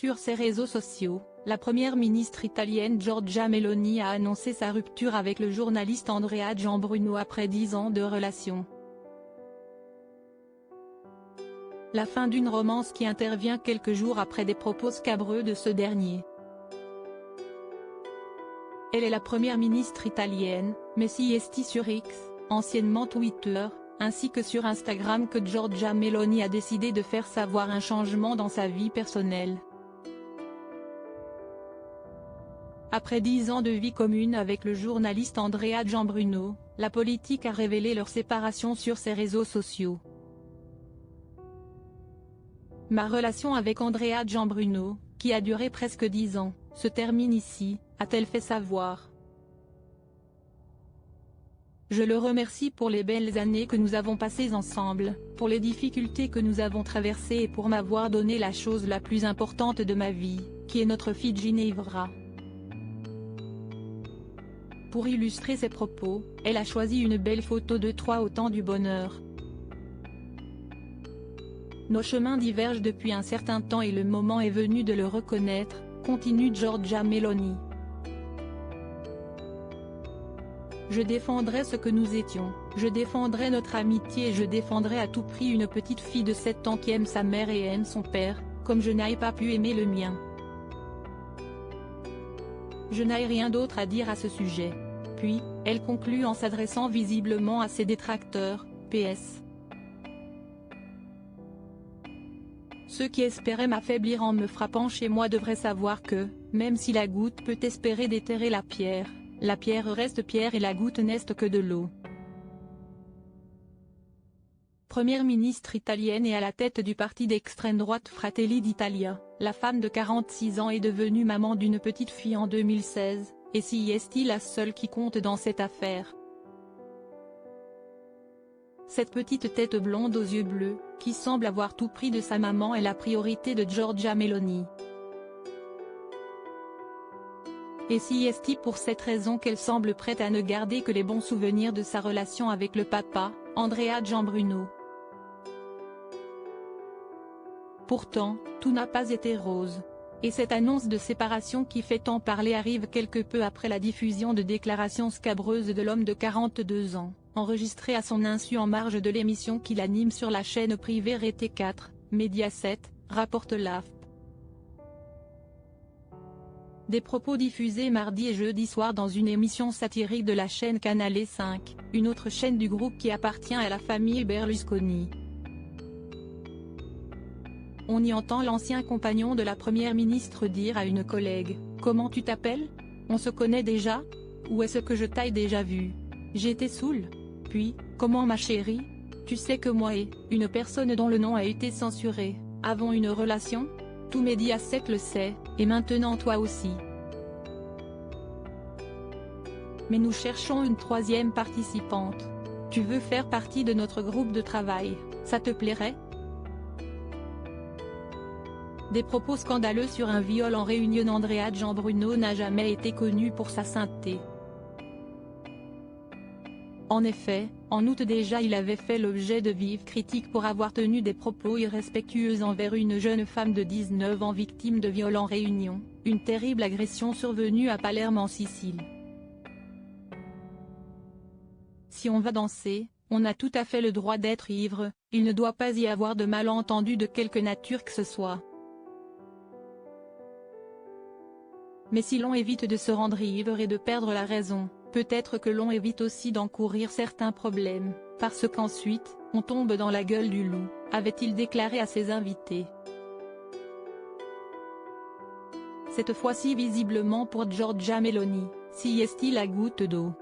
Sur ses réseaux sociaux, la première ministre italienne Giorgia Meloni a annoncé sa rupture avec le journaliste Andrea Gianbruno après 10 ans de relation. La fin d'une romance qui intervient quelques jours après des propos scabreux de ce dernier. Elle est la première ministre italienne, mais c'est sur X, anciennement Twitter, ainsi que sur Instagram que Giorgia Meloni a décidé de faire savoir un changement dans sa vie personnelle. Après 10 ans de vie commune avec le journaliste Andrea Gianbruno, la politique a révélé leur séparation sur ses réseaux sociaux. Ma relation avec Andrea Gianbruno, qui a duré presque 10 ans, se termine ici, a-t-elle fait savoir. Je le remercie pour les belles années que nous avons passées ensemble, pour les difficultés que nous avons traversées et pour m'avoir donné la chose la plus importante de ma vie, qui est notre fille Ginevra. Pour illustrer ses propos, elle a choisi une belle photo de trois au temps du bonheur. Nos chemins divergent depuis un certain temps et le moment est venu de le reconnaître, continue Giorgia Meloni. Je défendrai ce que nous étions, je défendrai notre amitié et je défendrai à tout prix une petite fille de 7 ans qui aime sa mère et aime son père, comme je n'ai pas pu aimer le mien. Je n'ai rien d'autre à dire à ce sujet. Puis, elle conclut en s'adressant visiblement à ses détracteurs, PS. Ceux qui espéraient m'affaiblir en me frappant chez moi devraient savoir que, même si la goutte peut espérer déterrer la pierre reste pierre et la goutte n'est que de l'eau. Première ministre italienne et à la tête du parti d'extrême droite Fratelli d'Italia, la femme de 46 ans est devenue maman d'une petite fille en 2016, et si est la seule qui compte dans cette affaire. Cette petite tête blonde aux yeux bleus, qui semble avoir tout pris de sa maman est la priorité de Giorgia Meloni. Et si est pour cette raison qu'elle semble prête à ne garder que les bons souvenirs de sa relation avec le papa, Andrea Gianbruno. Pourtant, tout n'a pas été rose. Et cette annonce de séparation qui fait tant parler arrive quelque peu après la diffusion de déclarations scabreuses de l'homme de 42 ans, enregistrées à son insu en marge de l'émission qu'il anime sur la chaîne privée RT4, Mediaset, rapporte l'AFP. Des propos diffusés mardi et jeudi soir dans une émission satirique de la chaîne Canale 5, une autre chaîne du groupe qui appartient à la famille Berlusconi. On y entend l'ancien compagnon de la première ministre dire à une collègue « Comment tu t'appelles? On se connaît déjà? Ou est-ce que je t'ai déjà vu? J'étais saoul. » Puis « Comment ma chérie? Tu sais que moi et une personne dont le nom a été censuré, avons une relation? Tout Mediaset le sait, et maintenant toi aussi. Mais nous cherchons une troisième participante. Tu veux faire partie de notre groupe de travail, ça te plairait? » Des propos scandaleux sur un viol en réunion. Andrea Gianbruno n'a jamais été connu pour sa sainteté. En effet, en août déjà il avait fait l'objet de vives critiques pour avoir tenu des propos irrespectueux envers une jeune femme de 19 ans victime de viol en réunion, une terrible agression survenue à Palerme en Sicile. Si on va danser, on a tout à fait le droit d'être ivre, il ne doit pas y avoir de malentendu de quelque nature que ce soit. Mais si l'on évite de se rendre ivre et de perdre la raison, peut-être que l'on évite aussi d'encourir certains problèmes, parce qu'ensuite, on tombe dans la gueule du loup, avait-il déclaré à ses invités. Cette fois-ci visiblement pour Giorgia Meloni, si est la goutte d'eau.